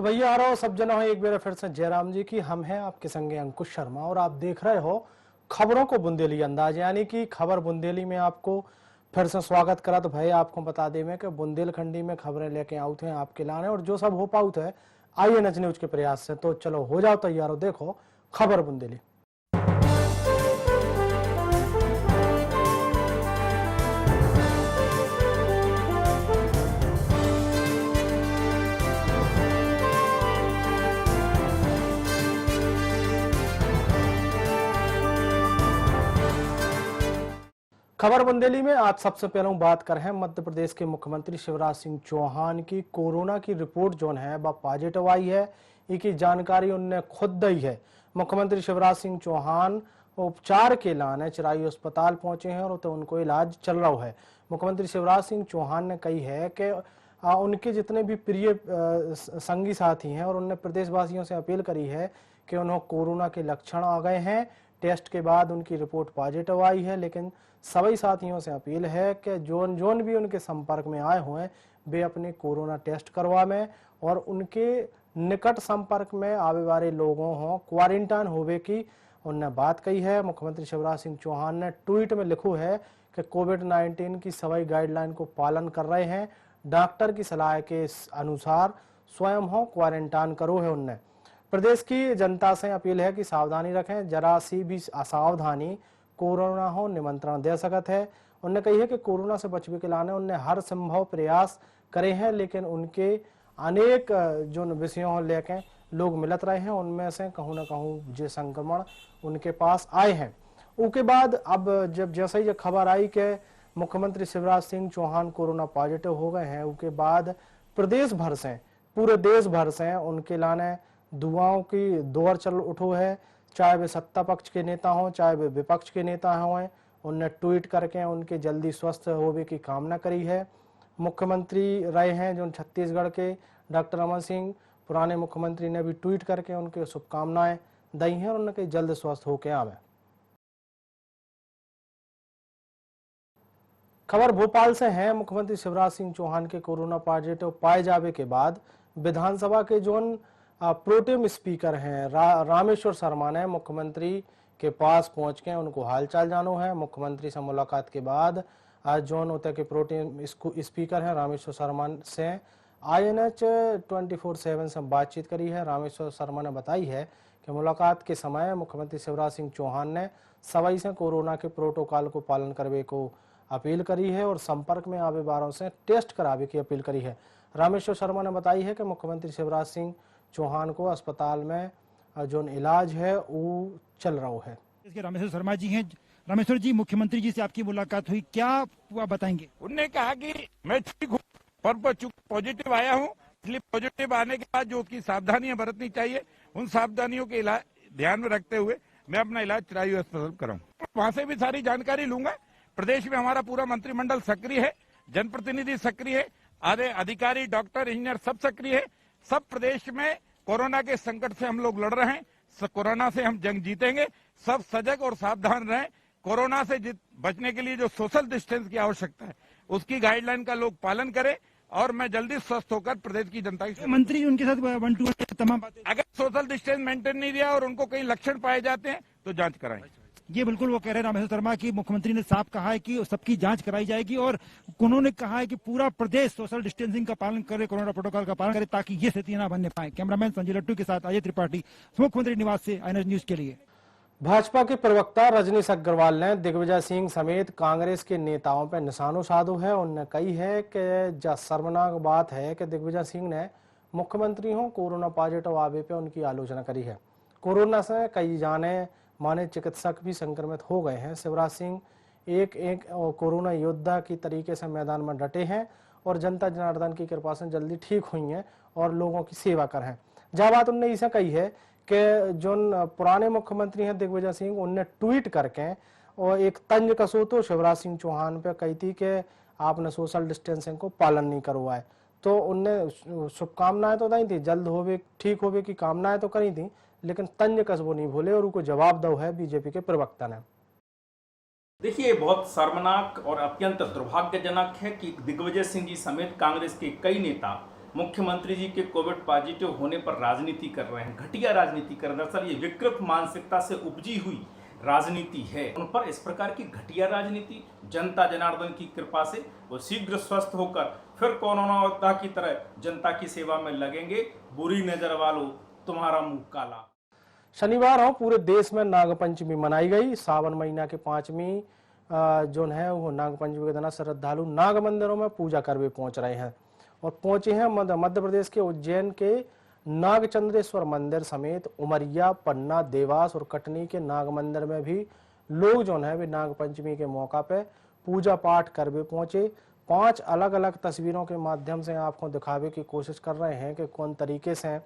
तो भैया आ रहा हो सब जना हो एक बार फिर से जयराम जी की हम हैं आपके संगे अंकुश शर्मा और आप देख रहे हो खबरों को बुंदेली अंदाज यानी कि खबर बुंदेली में आपको फिर से स्वागत करा। तो भाई आपको बता दे में कि बुंदेलखंडी में खबरें लेके आउट हैं आपके लाने और जो सब हो पाउत है आइए नच न्यूज के प्रयास से। तो चलो हो जाओ तैयार हो, देखो खबर बुंदेली। खबर बुंदेली में आज सबसे पहले बात कर रहे हैं मध्य प्रदेश के मुख्यमंत्री शिवराज सिंह चौहान की कोरोना की रिपोर्ट जो है वह पॉजिटिव आई है। इसकी जानकारी उनने खुद दी है। मुख्यमंत्री शिवराज सिंह चौहान उपचार के लाने चिरायु अस्पताल पहुंचे हैं और तो उनको इलाज चल रहा है। मुख्यमंत्री शिवराज सिंह चौहान ने कही है कि उनके जितने भी प्रिय संगी साथी हैं और उन्होंने प्रदेशवासियों से अपील करी है कि उन्हें कोरोना के लक्षण आ गए हैं, टेस्ट के बाद उनकी रिपोर्ट पॉजिटिव आई है, लेकिन सभी साथियों से अपील है कि जोन भी उनके संपर्क में आए हुए हैं वे अपने कोरोना टेस्ट करवा में और उनके निकट संपर्क में आने वाले लोगों हो क्वारंटाइन होवे की उनने बात कही है। मुख्यमंत्री शिवराज सिंह चौहान ने ट्वीट में लिखा है कि कोविड-19 की सभी गाइडलाइन को पालन कर रहे हैं, डॉक्टर की सलाह के अनुसार स्वयं हो क्वारंटाइन करो है। उनने प्रदेश की जनता से अपील है कि सावधानी रखें, जरा सी भी असावधानी कोरोना हो निमंत्रण दे सकत है। उन्होंने कही है कि कोरोना से बचने के लाने उन्हें हर संभव प्रयास करे हैं, लेकिन उनके अनेक जो विषयों लेके लोग मिलत रहे हैं उनमें से कहूँ न कहूँ जो संक्रमण उनके पास आए हैं। उसके बाद अब जब जैसे ही खबर आई कि मुख्यमंत्री शिवराज सिंह चौहान कोरोना पॉजिटिव हो गए हैं, उसके बाद प्रदेश भर से पूरे देश भर से उनके लाने दुआओं की दौर चल उठो है। चाहे वे सत्ता पक्ष के नेता हों चाहे वे विपक्ष के नेता हों, उनने ट्वीट करके उनके जल्दी स्वस्थ होने की कामना करी है। मुख्यमंत्री रहे हैं जो छत्तीसगढ़ के डॉक्टर रमन सिंह पुराने मुख्यमंत्री ने भी ट्वीट करके उनके शुभकामनाएं दी हैं और उनके जल्द स्वस्थ होके आवे। खबर भोपाल से है। मुख्यमंत्री शिवराज सिंह चौहान के कोरोना पॉजिटिव पाए जावे के बाद विधानसभा के जोन प्रोटेम स्पीकर हैं रामेश्वर शर्मा ने मुख्यमंत्री के पास पहुंच के उनको हालचाल जानो है। मुख्यमंत्री से मुलाकात के बाद आज जोन होते के प्रोटेम स्पीकर हैं रामेश्वर शर्मा से INH 24/7 से बातचीत करी है। रामेश्वर शर्मा ने बताई है कि मुलाकात के समय मुख्यमंत्री शिवराज सिंह चौहान ने सभी से कोरोना के प्रोटोकॉल को पालन करने को अपील करी है और संपर्क में आवे वालों से टेस्ट करावे की अपील करी है। रामेश्वर शर्मा ने बताई है कि मुख्यमंत्री शिवराज सिंह चौहान को अस्पताल में जो इलाज है वो चल रहा है। रामेश्वर शर्मा जी हैं। रामेश्वर जी, मुख्यमंत्री जी से आपकी मुलाकात हुई, क्या आप बताएंगे? उन्होंने कहा कि मैं ठीक हूँ पर पॉजिटिव आया हूँ, इसलिए पॉजिटिव आने के बाद जो उसकी सावधानियां बरतनी चाहिए उन सावधानियों के ध्यान में रखते हुए मैं अपना इलाज चिरायु अस्पताल कराऊं। वहां से भी सारी जानकारी लूंगा। प्रदेश में हमारा पूरा मंत्रिमंडल सक्रिय है, जनप्रतिनिधि सक्रिय है, आधे अधिकारी डॉक्टर इंजीनियर सब सक्रिय है। सब प्रदेश में कोरोना के संकट से हम लोग लड़ रहे हैं। कोरोना से हम जंग जीतेंगे। सब सजग और सावधान रहें। कोरोना से बचने के लिए जो सोशल डिस्टेंस की आवश्यकता है उसकी गाइडलाइन का लोग पालन करें और मैं जल्दी स्वस्थ होकर प्रदेश की जनता की मंत्री उनके साथ 1-2 तमाम बातें। अगर सोशल डिस्टेंस मेंटेन नहीं दिया और उनको कहीं लक्षण पाए जाते हैं तो जांच कराएं। ये बिल्कुल वो कह रहे हैं रामेश्वर शर्मा की मुख्यमंत्री ने साफ कहा है कि सबकी जांच कराई जाएगी और उन्होंने कहा है कि पूरा प्रदेश सोशल डिस्टेंसिंग का पालन करे, कोरोना प्रोटोकॉल का पालन करे ताकि ये स्थिति ना बनने पाए। कैमरामैन संजय लट्टू के साथ अजय त्रिपाठी, मुख्यमंत्री निवास से INH न्यूज के लिए। भाजपा के प्रवक्ता रजनीश अग्रवाल ने दिग्विजय सिंह समेत कांग्रेस के नेताओं पर निशाना साधा है। उन्होंने कही है कि शर्मनाक बात है कि दिग्विजय सिंह ने मुख्यमंत्री हो कोरोना पॉजिटिव आवे पे उनकी आलोचना करी है। कोरोना से कई जाने माने चिकित्सक भी संक्रमित हो गए हैं। शिवराज सिंह एक कोरोना योद्धा की तरीके से मैदान में डटे हैं और जनता जनार्दन की कृपा से जल्दी ठीक हुई हैं और लोगों की सेवा कर हैं। जहाँ बात उनने इसे कही है कि जो पुराने मुख्यमंत्री हैं दिग्विजय सिंह उनने ट्वीट करके और एक तंज कसो तो शिवराज सिंह चौहान पे कही थी कि आपने सोशल डिस्टेंसिंग को पालन नहीं करवाए, तो उनने शुभकामनाएं तो दी थी, जल्द होवे ठीक होवे की कामनाएं तो करी थी, लेकिन तंज कसबो नहीं भूले और उनको जवाब दो है बीजेपी के प्रवक्ता ने। देखिए, बहुत शर्मनाक और अत्यंत दुर्भाग्यजनक है कि दिग्विजय सिंह जी समेत कांग्रेस के कई नेता मुख्यमंत्री जी के कोविड पॉजिटिव होने पर राजनीति कर रहे हैं, घटिया राजनीति कर रहे हैं। दरअसल ये विकृत मानसिकता से उपजी हुई राजनीति है। उन पर इस प्रकार की घटिया राजनीति, जनता जनार्दन की कृपा से वो शीघ्र स्वस्थ होकर फिर कोरोना योद्धा की तरह जनता की सेवा में लगेंगे। बुरी नजर वालों, तुम्हारा मुंह काला। शनिवार हो पूरे देश में नागपंचमी मनाई गई। सावन महीना के 5वीं जो है वो नागपंचमी के दिन श्रद्धालु नाग मंदिरों में पूजा करने पहुंच रहे हैं और पहुंचे हैं मध्य प्रदेश के उज्जैन के नागचंद्रेश्वर मंदिर समेत उमरिया, पन्ना, देवास और कटनी के नाग मंदिर में भी लोग जो है वे नागपंचमी के मौका पे पूजा पाठ करने पहुंचे। 5 अलग अलग तस्वीरों के माध्यम से आपको दिखावे की कोशिश कर रहे हैं कि कौन तरीके से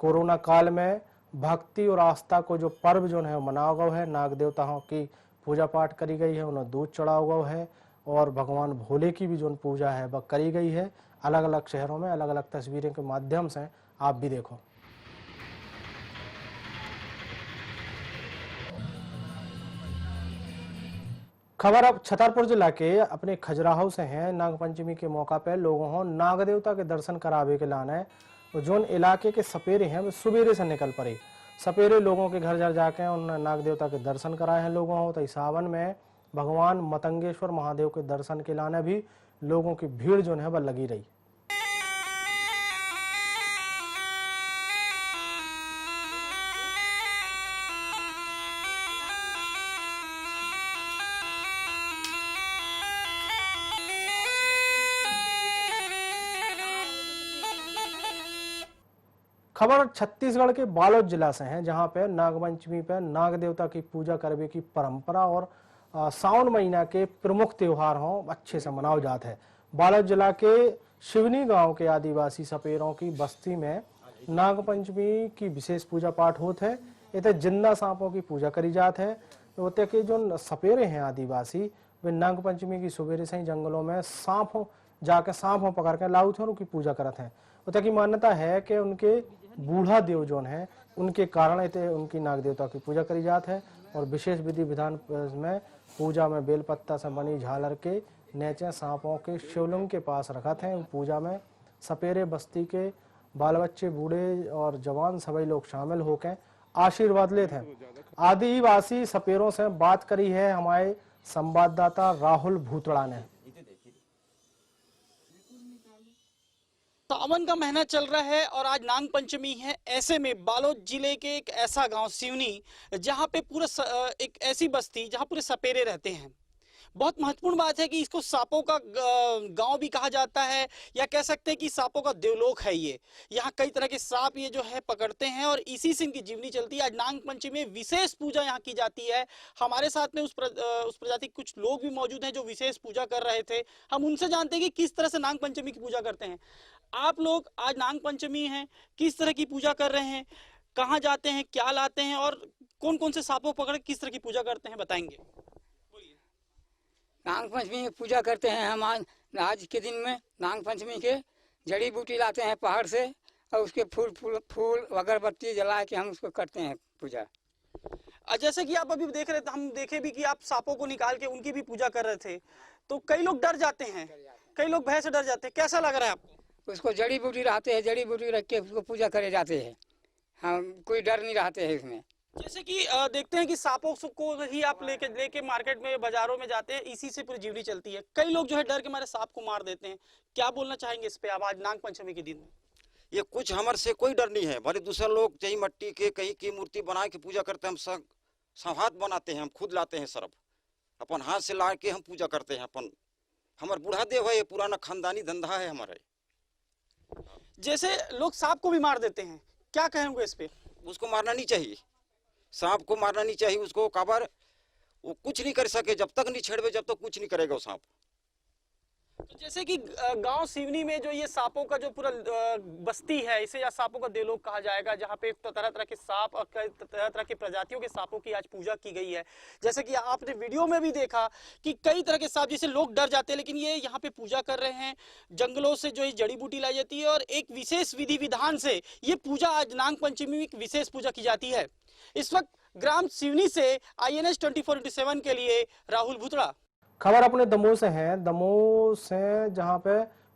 कोरोना काल में भक्ति और आस्था को जो पर्व जो है मनाया गया है, नाग देवताओं की पूजा पाठ करी गई है, उन्हें दूध चढ़ाया गया है और भगवान भोले की भी जो पूजा है वह करी गई है। अलग अलग शहरों में अलग अलग तस्वीरें के माध्यम से आप भी देखो। खबर अब छतरपुर जिला के अपने खजुराहो से है। नागपंचमी के मौका पर लोगों को नाग देवता के दर्शन करावे के लाने जोन इलाके के सपेरे हैं वे सुबेरे से निकल पड़े। सपेरे लोगों के घर घर जाके उन्होंने नाग देवता के दर्शन कराए हैं लोगों को। तो सावन में भगवान मतंगेश्वर महादेव के दर्शन के लाने भी लोगों की भीड़ जो है वह लगी रही। खबर छत्तीसगढ़ के बालोद जिला से है, जहां पे नागपंचमी पे नाग देवता की पूजा करने की परंपरा और सावन महीना के प्रमुख त्योहार हो अच्छे से मनाओ जाते हैं। बालोद जिला के शिवनी गांव के आदिवासी सपेरों की बस्ती में नागपंचमी की विशेष पूजा पाठ होते है। इतने जिंदा सांपों की पूजा करी जाती है। होते कि जो सपेरे हैं आदिवासी वे नागपंचमी की सवेरे से ही जंगलों में सांपों जाके सांपों पकड़ के लाऊ थे और उनकी पूजा करते हैं। होते की मान्यता है कि उनके बूढ़ा देव जो है उनके कारण इतने उनकी नाग देवता की पूजा करी जाती है और विशेष विधि विधान में पूजा में बेलपत्ता से बनी झालर के नेचे सांपों के शिवलिंग के पास रखते हैं। पूजा में सपेरे बस्ती के बाल बच्चे, बूढ़े और जवान सभी लोग शामिल होकर आशीर्वाद लेते हैं। आदिवासी सपेरों से बात करी है हमारे संवाददाता राहुल भूतड़ा ने। सावन का महीना चल रहा है और आज नाग पंचमी है। ऐसे में बालोद जिले के एक ऐसा गांव सिवनी, जहां पे पूरा एक ऐसी बस्ती जहां पूरे सपेरे रहते हैं। बहुत महत्वपूर्ण बात है कि इसको सांपों का गांव भी कहा जाता है, या कह सकते हैं कि सांपों का देवलोक है ये। यहाँ कई तरह के सांप ये जो है पकड़ते हैं और इसी से इनकी जीवनी चलती है। आज नाग पंचमी में विशेष पूजा यहाँ की जाती है। हमारे साथ में उस प्रजाति के कुछ लोग भी मौजूद हैं जो विशेष पूजा कर रहे थे। हम उनसे जानते हैं कि किस तरह से नाग पंचमी की पूजा करते हैं। आप लोग आज नाग पंचमी है, किस तरह की पूजा कर रहे हैं, कहाँ जाते हैं, क्या लाते हैं और कौन कौन से सांपों पकड़ किस तरह की पूजा करते हैं, बताएंगे। नाग पंचमी में पूजा करते हैं हम। आज के दिन में नाग पंचमी के जड़ी बूटी लाते हैं पहाड़ से और उसके फूल अगरबत्ती जला के हम उसको करते हैं पूजा। जैसे कि आप अभी देख रहे थे, हम देखे भी कि आप सांपों को निकाल के उनकी भी पूजा कर रहे थे, तो कई लोग डर जाते हैं, कई लोग भय से डर जाते हैं। कैसा लग रहा है आपको? उसको जड़ी बूटी रहते हैं, जड़ी बूटी रख के उसको पूजा करे जाते हैं। हम कोई डर नहीं रहते है इसमें। जैसे कि देखते हैं कि सांपों को ही आप लेके मार्केट में, बाजारों में जाते हैं, इसी से पूरी जीवनी चलती है। कई लोग जो है डर के मारे सांप को मार देते हैं। क्या बोलना चाहेंगे इस पे आप आज नाग पंचमी के दिन में? ये कुछ हमारे से कोई डर नहीं है। भले दूसरे लोग कहीं मिट्टी के कहीं की मूर्ति बना के पूजा करते हैं, हम सब हाथ बनाते हैं, हम खुद लाते हैं सरफ, अपन हाथ से ला के हम पूजा करते हैं। अपन हमारे बूढ़ा देव है, ये पुराना खानदानी धंधा है हमारे। जैसे लोग सांप को भी मार देते हैं, क्या कहेंगे इस पे? उसको मारना नहीं चाहिए, सांप को मारना नहीं चाहिए। उसको काबर वो कुछ नहीं कर सके, जब तक नहीं छेड़वे जब तक कुछ नहीं करेगा वो सांप। तो जैसे कि गांव सिवनी में जो ये सांपों का जो पूरा बस्ती है, इसे या सांपों का देवलोक कहा जाएगा, जहां पे तरह तरह के सांप और तरह तरह की प्रजातियों के सांपों की आज पूजा की गई है। जैसे कि आपने वीडियो में भी देखा कि कई तरह के सांप जिसे लोग डर जाते हैं, लेकिन ये यहाँ पे पूजा कर रहे हैं। जंगलों से जो जड़ी बूटी लाई जाती है और एक विशेष विधि विधान से ये पूजा आज नाग पंचमी में विशेष पूजा की जाती है। इस वक्त ग्राम सिवनी से INS 24/7 के लिए राहुल भूतड़ा। खबर अपने दमोह से है। दमोह से जहां पे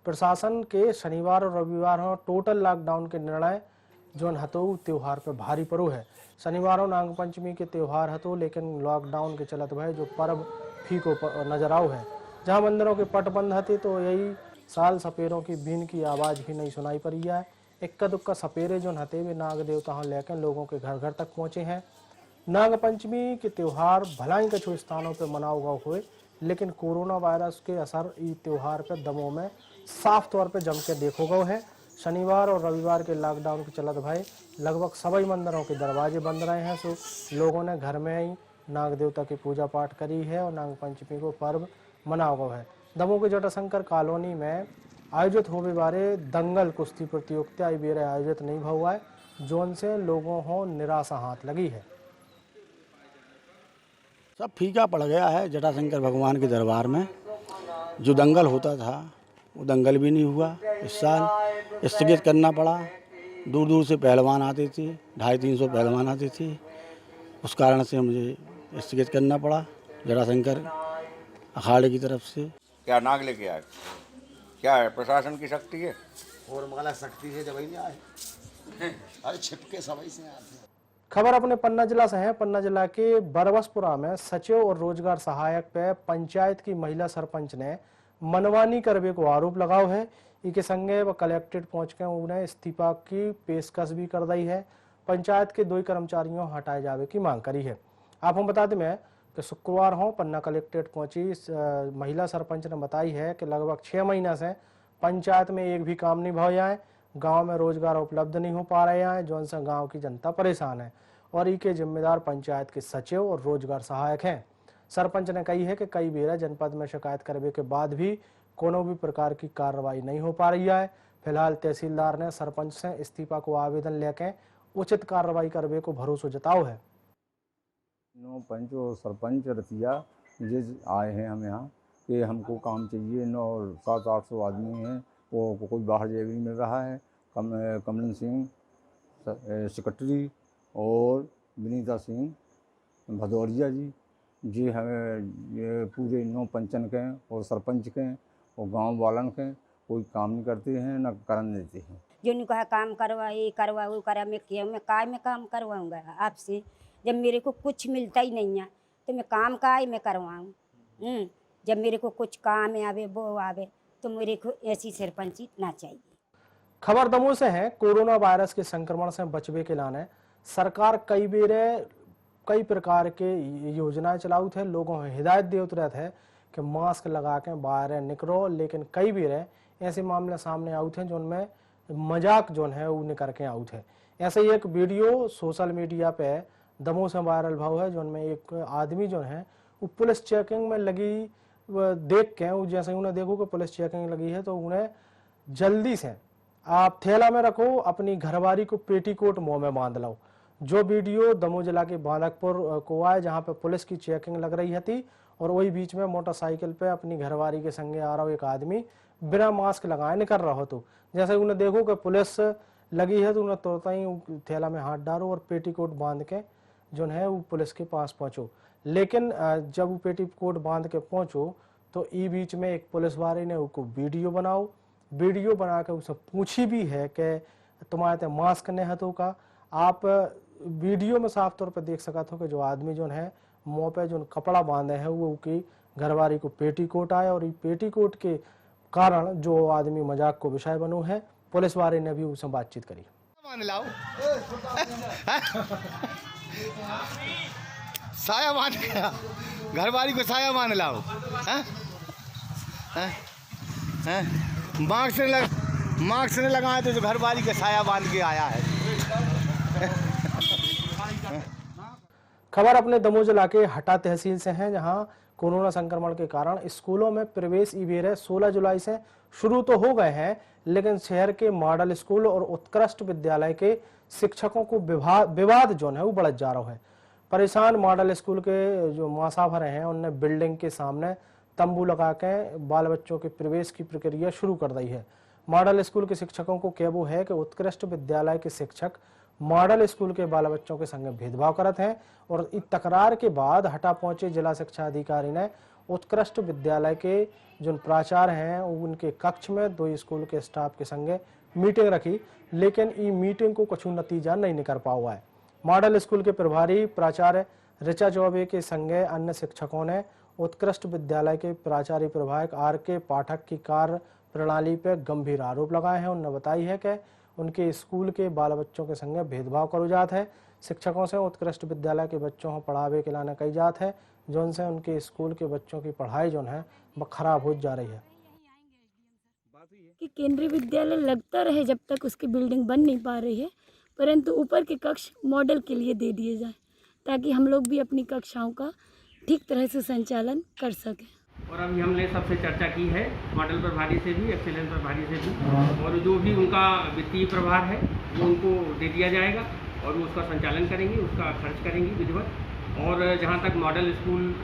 प्रशासन के शनिवार और रविवार में टोटल लॉकडाउन के निर्णय जोन हतो त्योहार पे भारी पड़ो है। शनिवार और नाग पंचमी के त्योहार हतो, लेकिन लॉकडाउन के चलत भाई जो पर्व फीको नजर आओ है। जहां मंदिरों के पट बंद हते तो यही साल सपेरों की बीन की आवाज भी नहीं सुनाई पड़ी है। इक्का दुक्का सपेरे जो हते वे नाग देवता लेकर लोगों के घर घर तक पहुंचे हैं। नाग पंचमी के त्योहार भलाई कुछ स्थानों पर मनाओ गए हुए, लेकिन कोरोना वायरस के असर इस त्योहार पर दमों में साफ तौर पर जम के देखो गए है। शनिवार और रविवार के लॉकडाउन के चलत भाई लगभग सभी मंदिरों के दरवाजे बंद रहे हैं। सो लोगों ने घर में ही नाग देवता की पूजा पाठ करी है और नाग पंचमी को पर्व मनाओ गया है। दमोह के जटाशंकर कॉलोनी में आयोजित होने वाले दंगल कुश्ती प्रतियोगिता बेर आयोजित नहीं हुआ है, जोन से लोगों को निराशा हाथ लगी है। सब फीका पड़ गया है। जटाशंकर भगवान के दरबार में जो दंगल होता था वो दंगल भी नहीं हुआ। इस साल स्थगित करना पड़ा। दूर दूर से पहलवान आते थे, 250-300 पहलवान आते थे। उस कारण से मुझे स्थगित करना पड़ा जटाशंकर अखाड़े की तरफ से। क्या नाग लेके आए? क्या है, प्रशासन की शक्ति है? और मगला शक्ति है जब नहीं आए, अरे छिपके सभी से आते। खबर अपने पन्ना जिला से है। पन्ना जिला के बरबसपुरा में सचिव और रोजगार सहायक पे पंचायत की महिला सरपंच ने मनमानी करने को आरोप लगाओ है। इनके संगे वह कलेक्ट्रेट पहुंच के उन्हें इस्तीफा की पेशकश भी कर दी है। पंचायत के 2 कर्मचारियों हटाए जावे की मांग करी है। आप हम बता दें मैं कि शुक्रवार हो पन्ना कलेक्ट्रेट पहुंची महिला सरपंच ने बताई है कि लगभग 6 महीना से पंचायत में एक भी काम नहीं भया है। गांव में रोजगार उपलब्ध नहीं हो पा रहे हैं, जो उनसे गांव की जनता परेशान है और इसके जिम्मेदार पंचायत के सचिव और रोजगार सहायक हैं। सरपंच ने कही है कि कई बेर जनपद में शिकायत करने के बाद भी कोनो भी प्रकार की कार्रवाई नहीं हो पा रही है। फिलहाल तहसीलदार ने सरपंच से इस्तीफा को आवेदन लेकर उचित कार्रवाई करने को भरोसा जताओ है। पंच और सरपंच रतिया ये आए हैं हम यहाँ कि हमको काम चाहिए। 700-800 आदमी हैं, वो कोई बाहर जगह नहीं मिल रहा है। कमलन सिंह सेक्रेटरी और विनीता सिंह भदौरिया जी हमें ये पूरे 9 पंचन के और सरपंच के और गांव वालन के कोई काम नहीं करते हैं, न करने देते हैं। जो कहा काम करवा ये करवा वो करा, मैं काय में काम करवाऊँगा आपसे जब मेरे को कुछ मिलता ही नहीं है तो मैं काम काय में करवाऊँ। जब मेरे को कुछ काम आवे वो आवे तो मेरे को ऐसी सरपंची ना चाहिए। खबर दमोह से है। कोरोना वायरस के संक्रमण से बचने के लाने सरकार कई प्रकार के योजनाएं चलाऊ थे। लोगों को हिदायत देते रहते है कि मास्क लगा के बाहर निकलो, लेकिन कई बेर ऐसे मामले सामने आऊ थे जो उनमें मजाक जो है वो करके आऊ थे। ऐसे ही एक वीडियो सोशल मीडिया पे दमोह से वायरल भाव है, जो उनमें एक आदमी जो है वो पुलिस चेकिंग में लगी देख के जैसे उन्हें देखो कि पुलिस चेकिंग लगी है तो उन्हें जल्दी से आप थैला में रखो, अपनी घरवारी को पेटीकोट मुंह में बांध लो। जो वीडियो दमोह जिला के बांदकपुर को आए, जहां पे पुलिस की चेकिंग लग रही थी और वही बीच में मोटरसाइकिल पे अपनी घरवारी के संगे आ रहा एक आदमी बिना मास्क लगाए निकल रहा हो। तो जैसे उन्हें देखो कि पुलिस लगी है तो उन्हें तुरंत ही थैला में हाथ डालो और पेटीकोट बांध के जो है वो पुलिस के पास पहुंचो। लेकिन जब वो पेटीकोट बांध के पहुंचो तो ई बीच में एक पुलिस वाले ने उसको वीडियो बना के उसे पूछी भी है कि तुम्हारे मास्क नहीं है तो का। आप वीडियो में साफ तौर पर देख सकते हो कि जो आदमी जो है मुंह पे जो कपड़ा बांधे हैं वो की घरवारी को पेटीकोट आए और पेटीकोट के कारण जो आदमी मजाक को विषय बनो है। पुलिस वाले ने भी उससे बातचीत करी। साया मान घरवाली को साया मान लाओ। मास्क ने लगाया तो घरवाली के साया बांध के आया है। खबर अपने दमोह जिला के हटा तहसील से है, जहां कोरोना संक्रमण के कारण स्कूलों में प्रवेश इवेरे 16 जुलाई से शुरू तो हो गए हैं, लेकिन शहर के मॉडल स्कूल और उत्कृष्ट विद्यालय के शिक्षकों को विवाद जो है वो बढ़त जा रहा है। परेशान मॉडल स्कूल के जो मासाफर हैं उनने बिल्डिंग के सामने तंबू लगा के बाल बच्चों के प्रवेश की प्रक्रिया शुरू कर दी है। मॉडल स्कूल के शिक्षकों को कहना है कि उत्कृष्ट विद्यालय के शिक्षक मॉडल स्कूल के बाल बच्चों के संग भेदभाव करते हैं और इस तकरार के बाद हटा पहुंचे जिला शिक्षा अधिकारी ने उत्कृष्ट विद्यालय के जो प्राचार्य हैं उनके कक्ष में दो स्कूल के स्टाफ के संगे मीटिंग रखी, लेकिन ई मीटिंग को कुछ नतीजा नहीं निकल पा हुआ है। मॉडल स्कूल के प्रभारी प्राचार्य ऋचा चौबे के संगे अन्य शिक्षकों ने उत्कृष्ट विद्यालय के प्राचार्य प्रभारी आर.के. पाठक की कार्य प्रणाली पर गंभीर आरोप लगाए हैं। उन्होंने बताई है कि उनके स्कूल के बाल बच्चों के संगे भेदभाव करो जात है। शिक्षकों से उत्कृष्ट विद्यालय के बच्चों को पढ़ावे के लाने कही जात है, जो उनसे उनके स्कूल के बच्चों की पढ़ाई जो है वह खराब हो जा रही है। कि केंद्रीय विद्यालय लगता रहे जब तक उसकी बिल्डिंग बन नहीं पा रही है, परंतु ऊपर के कक्ष मॉडल के लिए दे दिए जाए ताकि हम लोग भी अपनी कक्षाओं का ठीक तरह से संचालन कर सकें। और अभी हमने सबसे चर्चा की है, मॉडल प्रभारी से भी, एक्सीलेंस प्रभारी से भी, और जो भी उनका वित्तीय प्रभार है वो उनको दे दिया जाएगा और वो उसका संचालन करेंगे, उसका खर्च करेंगे विधिवत। और जहाँ तक मॉडल स्कूल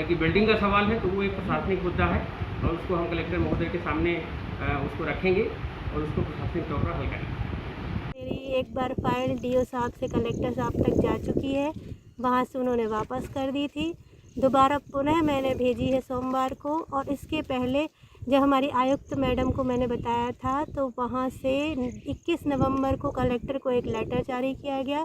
की बिल्डिंग का सवाल है तो वो एक प्रशासनिक मुद्दा है और उसको हम कलेक्टर महोदय के सामने उसको रखेंगे और उसको प्रशासनिक तौर पर हल करेंगे। मेरी एक बार फाइल DO साहब से कलेक्टर साहब तक जा चुकी है, वहाँ से उन्होंने वापस कर दी थी। दोबारा पुनः मैंने भेजी है सोमवार को, और इसके पहले जब हमारी आयुक्त मैडम को मैंने बताया था तो वहाँ से 21 नवंबर को कलेक्टर को एक लेटर जारी किया गया,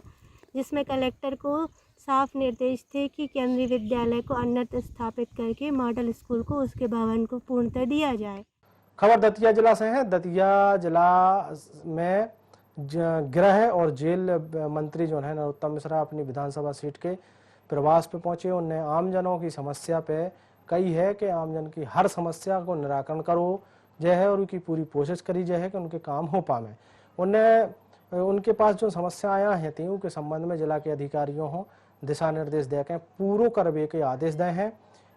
जिसमें कलेक्टर को साफ निर्देश थे कि केंद्रीय विद्यालय को अन्यत्र स्थापित करके मॉडल स्कूल को उसके भवन को पूर्णतः दिया जाए। खबर दतिया जिला से है। दतिया जिला में गृह और जेल मंत्री जो है नरोत्तम मिश्रा अपनी विधानसभा सीट के प्रवास पे पहुंचे। उन्हें आमजनों की समस्या पे कही है कि आमजन की हर समस्या को निराकरण करो जय है और उनकी पूरी कोशिश करी जाए है कि उनके काम हो पाए। उन्हें उनके पास जो समस्याएं हैं थी उनके संबंध में जिला के अधिकारियों को दिशा निर्देश देकर पूरा करवे के आदेश दिए हैं।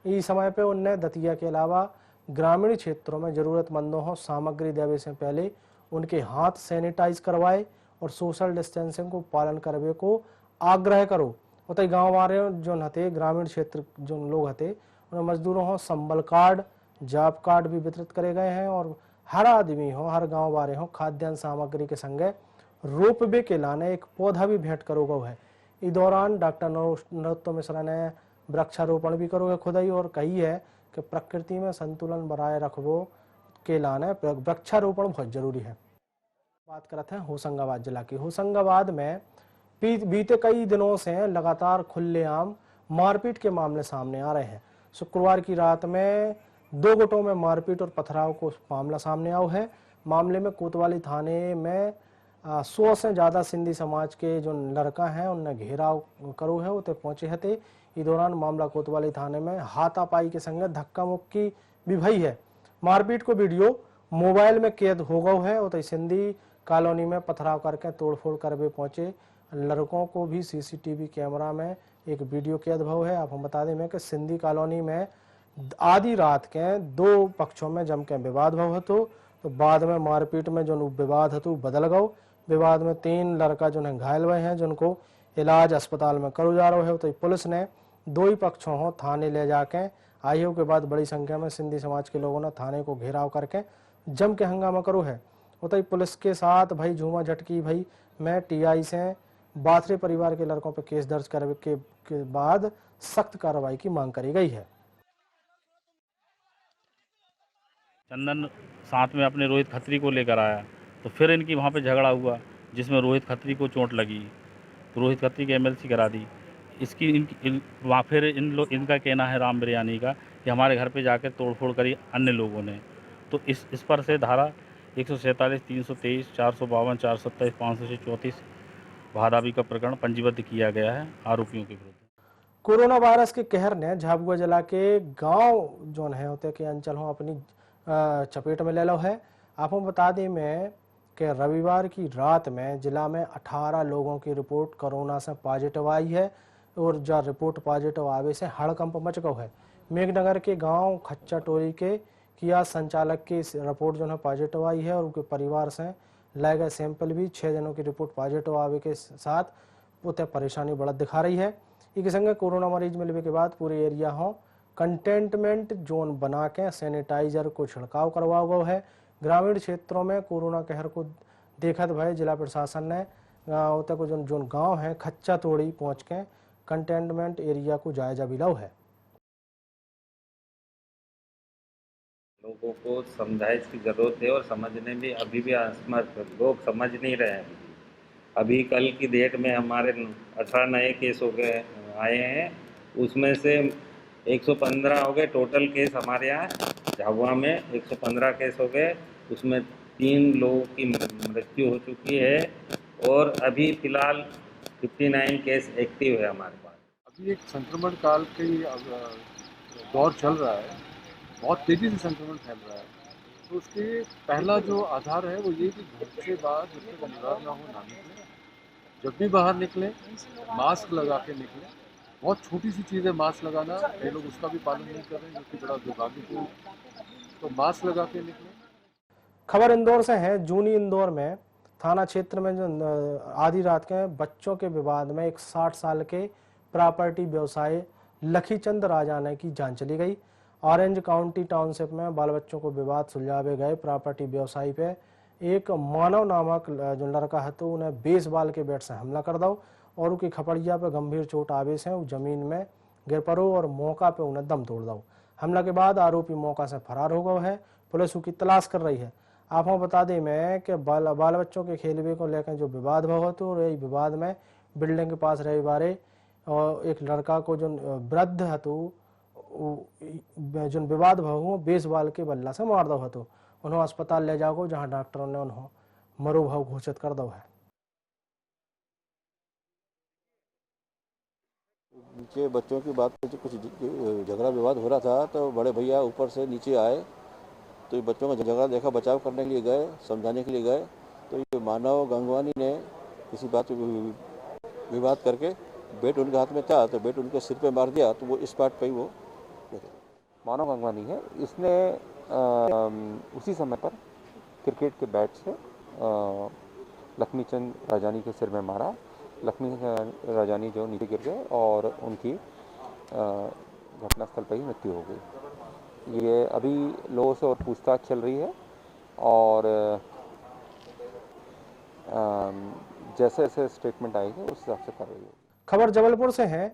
इस समय पे उनने दतिया के अलावा ग्रामीण क्षेत्रों में जरूरतमंदों को सामग्री देवे से पहले उनके हाथ सैनिटाइज करवाए और सोशल डिस्टेंसिंग को पालन करवे को आग्रह करो। उतई गाँव वाले जो हते ग्रामीण क्षेत्र जो लोग हते उन मजदूरों को संबल कार्ड, जॉब कार्ड भी वितरित करे गए हैं और हर आदमी हो, हर गांव वाले हो खाद्यान्न सामग्री के संगे रोपवे के लाने एक पौधा भी भेंट करो गो है। इस दौरान डॉक्टर नरोत्तम मिश्रा ने वृक्षारोपण भी करोगे खुदाई और कही है कि प्रकृति में संतुलन बनाए रखबो के लाने वृक्षारोपण बहुत जरूरी है। बात करते हैं होशंगाबाद जिला की। होशंगाबाद में बीते कई दिनों से लगातार खुलेआम मारपीट के मामले सामने आ रहे हैं। शुक्रवार की रात में 2 गुटों में मारपीट और पथराव को मामला सामने आया है। मामले में कोतवाली थाने में 100 से ज़्यादा सिंधी समाज के जो लड़का हैं उनने घेराव करो है उते पहुंचे हते। इस दौरान मामला कोतवाली थाने में हाथापाई के संगे धक्का मुक्की भी भई है। मारपीट को वीडियो मोबाइल में कैद हो गया है। उते सिंधी कॉलोनी में पथराव करके तोड़फोड़ करवे पहुंचे लड़कों को भी सीसीटीवी कैमरा में एक वीडियो कैद भव है। आप हम बता दें कि सिंधी कॉलोनी में आधी रात के 2 पक्षों में जम के विवाद भव हतो, तो बाद में मारपीट में जो विवाद हतो बदल गयो। विवाद में 3 लड़का जो है घायल हुए हैं, जिनको इलाज अस्पताल में करो जा रहा है। तो पुलिस ने 2 ही पक्षों को थाने ले जाके आई के बाद बड़ी संख्या में सिंधी समाज के लोगों ने थाने को घेराव करके जम के हंगामा करो है। उतई पुलिस के साथ भाई झूमा झटकी भाई में TI से बाथरे परिवार के लड़कों पर केस दर्ज करने के बाद सख्त कार्रवाई की मांग करी गई है। चंदन साथ में अपने रोहित खत्री को लेकर आया तो फिर इनकी वहाँ पे झगड़ा हुआ, जिसमें रोहित खत्री को चोट लगी, तो रोहित खत्री की MLC करा दी। इसकी वहाँ फिर इनका कहना है राम बिरयानी का कि हमारे घर पे जाकर तोड़फोड़ करी अन्य लोगों ने। तो इस पर से धारा 147, 323, 452, 427, 534 भादावी का प्रकरण पंजीबद्ध किया गया है आरोपियों के विरुद्ध। कोरोना वायरस के कहर ने झाबुआ जिला के गांव जो है होते के अंचल हो अपनी चपेट में ले लो है। आपको बता दें मैं कि रविवार की रात में जिला में 18 लोगों की रिपोर्ट कोरोना से पॉजिटिव आई है और जो रिपोर्ट पॉजिटिव आवे से हड़कंप मच गया है। मेघनगर के गांव खच्चा टोरी के किया संचालक की रिपोर्ट जो है पॉजिटिव आई है और उनके परिवार से लाए गए सैंपल भी 6 जनों की रिपोर्ट पॉजिटिव आवे के साथ उतने परेशानी बढ़त दिखा रही है। एक संगे कोरोना मरीज मिलने के बाद पूरे एरिया हो कंटेनमेंट जोन बना के सैनिटाइजर को छिड़काव करवाया गया है। ग्रामीण क्षेत्रों में कोरोना कहर को देखत भाई जिला प्रशासन ने उतने को जो गाँव है खच्चा तोड़ी पहुँच के कंटेनमेंट एरिया को जायजा भी लो है। लोगों को समझाइश की जरूरत है और समझने में अभी भी असमर्थ, लोग समझ नहीं रहे हैं। अभी कल की डेट में हमारे 18 नए केस हो गए आए हैं, उसमें से 115 हो गए टोटल केस हमारे यहाँ झाबुआ में 115 केस हो गए, उसमें 3 लोगों की मृत्यु हो चुकी है और अभी फिलहाल 59 केस एक्टिव है हमारे पास। अभी एक संक्रमण काल की दौर चल रहा है, बहुत तेज़ी से संक्रमण फैल रहा है, तो उसके पहला जो आधार है वो ये कि घर से बाहर जब तक अनिवार्य ना हो ना निकलें, जब भी बाहर निकलें मास्क लगा के निकलें। बहुत छोटी सी चीज़ है मास्क लगाना, कई लोग उसका भी पालन नहीं कर रहे हैं, जो कि बड़ा दुर्भाग्यपूर्ण, तो मास्क लगा के निकलें। खबर इंदौर से है। जूनी इंदौर में थाना क्षेत्र में जो आधी रात के बच्चों के विवाद में एक 60 साल के प्रॉपर्टी व्यवसायी लखीचंद राजाने की जान चली गई। ऑरेंज काउंटी टाउनशिप में बाल बच्चों को विवाद सुलझावे गए प्रॉपर्टी व्यवसायी पे एक मानव नामक जो लड़का है तो उन्हें बेसबॉल के बैट से हमला कर दो और उनकी खपड़िया पे गंभीर चोट आवे से वो जमीन में गिर पड़ो और मौका पे उन्हें दम तोड़ दो। हमला के बाद आरोपी मौका से फरार हो गया है। पुलिस उसकी तलाश कर रही है। आपको बता दें मैं कि बाल बच्चों के खेलवे को लेकर जो विवाद हुआ तो यही विवाद में बिल्डिंग के पास रविवार और एक लड़का को जो वृद्ध है तो जो विवाद हुआ बेसबॉल के बल्ला से मार दो है तो उन्होंने अस्पताल ले जाओ जहां डॉक्टरों ने उन्हें मरोभाव घोषित कर दो है। नीचे बच्चों की बात पे कुछ झगड़ा विवाद हो रहा था तो बड़े भैया ऊपर से नीचे आए तो ये बच्चों का झगड़ा देखा, बचाव करने के लिए गए, समझाने के लिए गए तो ये मानव गंगवानी ने किसी बात पे विवाद करके बैट उनके हाथ में था तो बैट उनके सिर पे मार दिया तो वो इस पार्ट पे ही वो मानव गंगवानी है। इसने उसी समय पर क्रिकेट के बैट से लक्ष्मीचंद राजानी के सिर में मारा। लक्ष्मी राजानी जो नीचे गिर गए और उनकी घटनास्थल पर ही मृत्यु हो गई। ये अभी लोगों से और पूछताछ चल रही है और जैसे जैसे स्टेटमेंट आएगी उस हिसाब से कर रही है। खबर जबलपुर से है।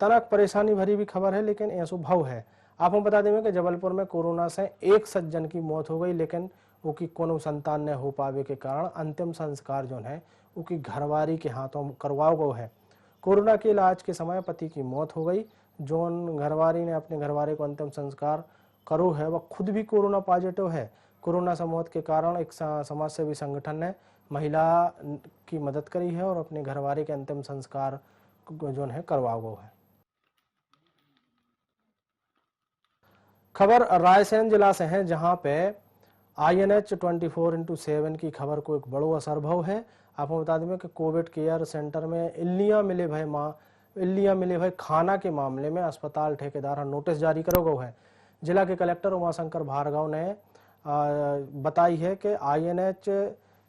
तनक परेशानी भरी भी खबर है लेकिन ऐसो भाव है। आपको बता दें कि जबलपुर में कोरोना से एक सज्जन की मौत हो गई लेकिन उनकी कोनो संतान न हो पावे के कारण अंतिम संस्कार जो है उनकी घरवारी के हाथों करवाओ गो है। कोरोना के इलाज के समय पति की मौत हो गई। जोन घरवारी ने अपने घरवारे को अंतिम संस्कार करो है वह खुद भी कोरोना पॉजिटिव है। कोरोना से मौत के कारण एक समाज सेवी संगठन ने महिला की मदद करी है और अपने घरवारे के अंतिम संस्कार जो है करवाओ गो है। खबर रायसेन जिला से है जहां पे INH 24/7 की खबर को एक बड़ो असर भव है। आपको बता दें कि कोविड केयर सेंटर में इल्लियां मिले भय खाना के मामले में अस्पताल ठेकेदार नोटिस जारी करो गो है। जिला के कलेक्टर उमाशंकर भार्गव ने बताई है कि INH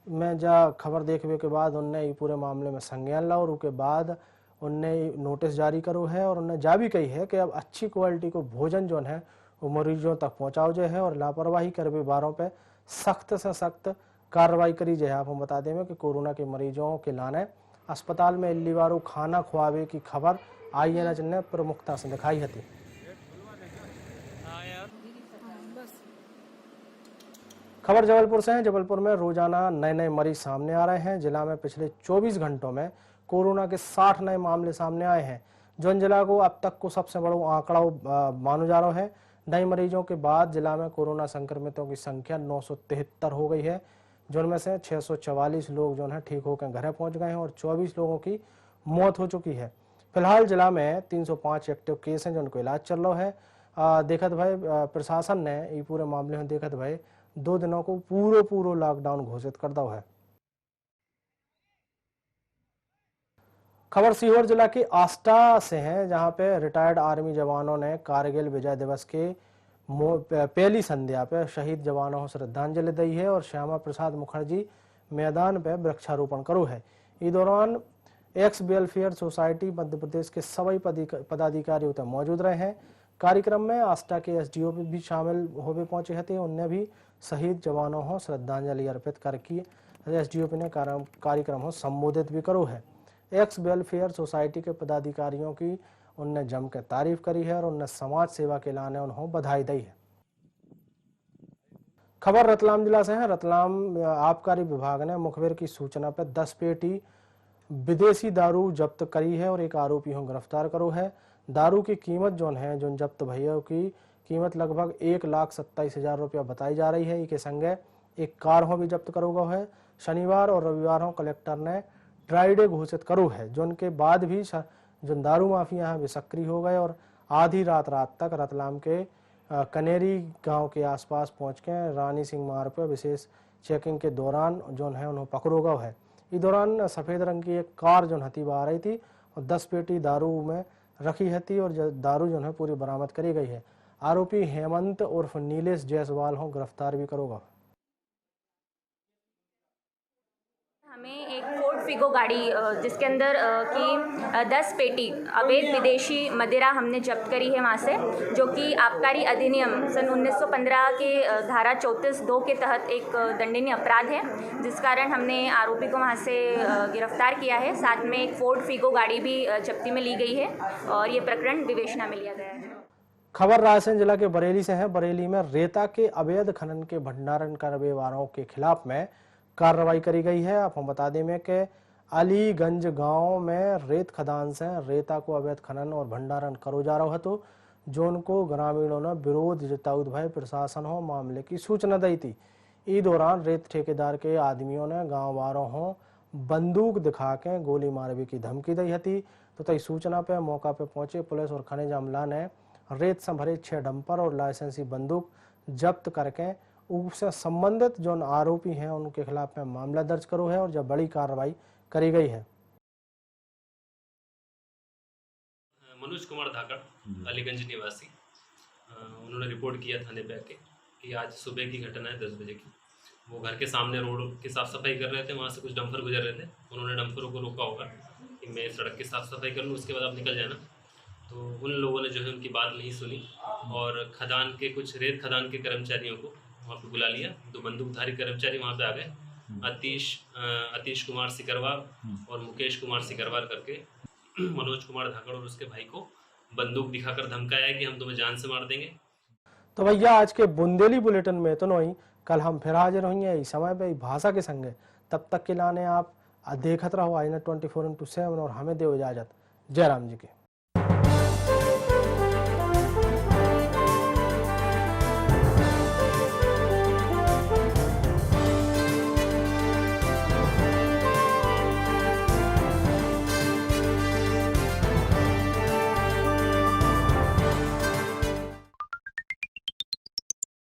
में जा खबर देखने के बाद उनने ये पूरे मामले में संज्ञान ला और उसके बाद उनने नोटिस जारी करो है और उनने जा भी कही है कि अब अच्छी क्वालिटी को भोजन जो है वो मरीजों तक पहुंचाओ जाए है और लापरवाही करने वालों पे सख्त से सख्त कार्रवाई करी जाए। आपको बता दें कि कोरोना के मरीजों के लाने अस्पताल में इल्लीवारू खाना खुआवे की खबर INH ने प्रमुखता से दिखाई थी। खबर जबलपुर से है। जबलपुर में रोजाना नए मरीज सामने आ रहे हैं। जिला में पिछले 24 घंटों में कोरोना के 60 नए मामले सामने आए हैं जो जिला को अब तक को सबसे बड़ा आंकड़ा मानो जा रहा है। नए मरीजों के बाद जिला में कोरोना संक्रमितों की संख्या 973 हो गई है जिनमें से 644 लोग जो है ठीक होकर घर पहुंच गए हैं और 24 लोगों की मौत हो चुकी है। फिलहाल जिला में 305 एक्टिव केस हैं जिनको इलाज चल रहा है। देखत भाई प्रशासन ने ये पूरे मामले में देखत भाई 2 दिनों को पूरा लॉकडाउन घोषित कर दो है। खबर सीहोर जिला की आष्टा से है जहां पे रिटायर्ड आर्मी जवानों ने कारगिल विजय दिवस के पहली संध्या पे शहीद जवानों को श्रद्धांजलि दी है और श्यामा प्रसाद मुखर्जी मैदान पे वृक्षारोपण करो है। इस दौरान x welfare society Madhya Pradesh के सभी पदाधिकारी उतर मौजूद रहे हैं। कार्यक्रम में आष्टा के SDO भी शामिल होवे पहुंचे थे। उनने भी शहीद जवानों को श्रद्धांजलि अर्पित करके SDO ने कार्यक्रम को संबोधित भी करो है। एक्स वेलफेयर सोसाइटी के पदाधिकारियों की उनने जम के तारीफ करी है और उनने समाज सेवा के लाने उन्होंने बधाई दी है। खबर रतलाम जिला से है। रतलाम आबकारी विभाग ने मुखबिर की सूचना पर 10 पेटी विदेशी दारू जब्त करी है और एक आरोपी को गिरफ्तार करो है। दारू की कीमत जो है जो जब्त भैया की कीमत लगभग 1,27,000 रुपया बताई जा रही है। इसके संगे एक कार हो भी जब्त करो गो है। शनिवार और रविवार हो कलेक्टर ने ड्राई डे घोषित करो है, जो उनके बाद भी जो दारू माफिया हैं वे सक्रिय हो गए और आधी रात तक रतलाम के कनेरी गांव के आसपास पहुंच के रानी सिंह मार्ग पर विशेष चेकिंग के दौरान जो है उन्हें पकड़ो गया है। इस दौरान सफ़ेद रंग की एक कार जो हती आ रही थी और 10 पेटी दारू में रखी हती और दारू जो है पूरी बरामद करी गई है। आरोपी हेमंत उर्फ नीलेश जायसवाल हो गिरफ्तार भी करोगा। हमें एक फोर्ड फिगो गाड़ी जिसके अंदर की 10 पेटी अवैध विदेशी मदिरा हमने जब्त करी है वहाँ से, जो कि आबकारी अधिनियम सन 1915 के धारा 34(2) के तहत एक दंडनीय अपराध है, जिस कारण हमने आरोपी को वहाँ से गिरफ्तार किया है। साथ में एक फोर्ड फिगो गाड़ी भी जब्ती में ली गई है और ये प्रकरण विवेचना में लिया गया है। खबर रायसेन जिला के बरेली से है। बरेली में रेता के अवैध खनन के भंडारण करने वालों के खिलाफ में कार्रवाई करी गई है। आप हम बता दें में कि अलीगंज गांव में रेत खदान से रेता को अवैध खनन और भंडारण करो जा रहा है, तो जोन को ग्रामीणों ने विरोध जताउत भाई प्रशासन हो मामले की सूचना दी थी। इस दौरान रेत ठेकेदार के आदमियों ने गांव वालों हो बंदूक दिखा के गोली मारने की धमकी दी थी। तो तई सूचना पे मौका पे पहुंचे पुलिस और खनिज अमला ने रेत से भरे 6 डंपर और लाइसेंसी बंदूक जब्त करके उससे संबंधित जो आरोपी हैं उनके खिलाफ में मामला दर्ज करो है और जब बड़ी कार्रवाई करी गई है। मनोज कुमार धाकड़, अलीगंज निवासी, उन्होंने रिपोर्ट किया थाने पे आके कि आज सुबह की घटना है 10 बजे की। वो घर के सामने रोड की साफ़ सफाई कर रहे थे, वहाँ से कुछ डंपर गुजर रहे थे। उन्होंने डंपरों को रोका होगा कि मैं सड़क की साफ़ सफाई कर लूँ, उसके बाद आप निकल जाना। तो उन लोगों ने जो है उनकी बात नहीं सुनी और खदान के कुछ रेत खदान के कर्मचारियों को वहाँ पे बुला लिया। 2 बंदूकधारी कर्मचारी वहाँ पे आ गए, अतीश कुमार सिकरवार और मुकेश कुमार सिकरवार करके मनोज कुमार धाकड़ और उसके भाई को बंदूक दिखाकर धमकाया कि हम तुम्हें जान से मार देंगे। तो भैया आज के बुंदेली बुलेटिन में तो नहीं, कल हम फिर हाजिर होंगे इस समय पे भाषा के संगे। तब तक के लाने आप देखते रहो आईना 24/7 और हमें दो इजाजत। जय राम जी की।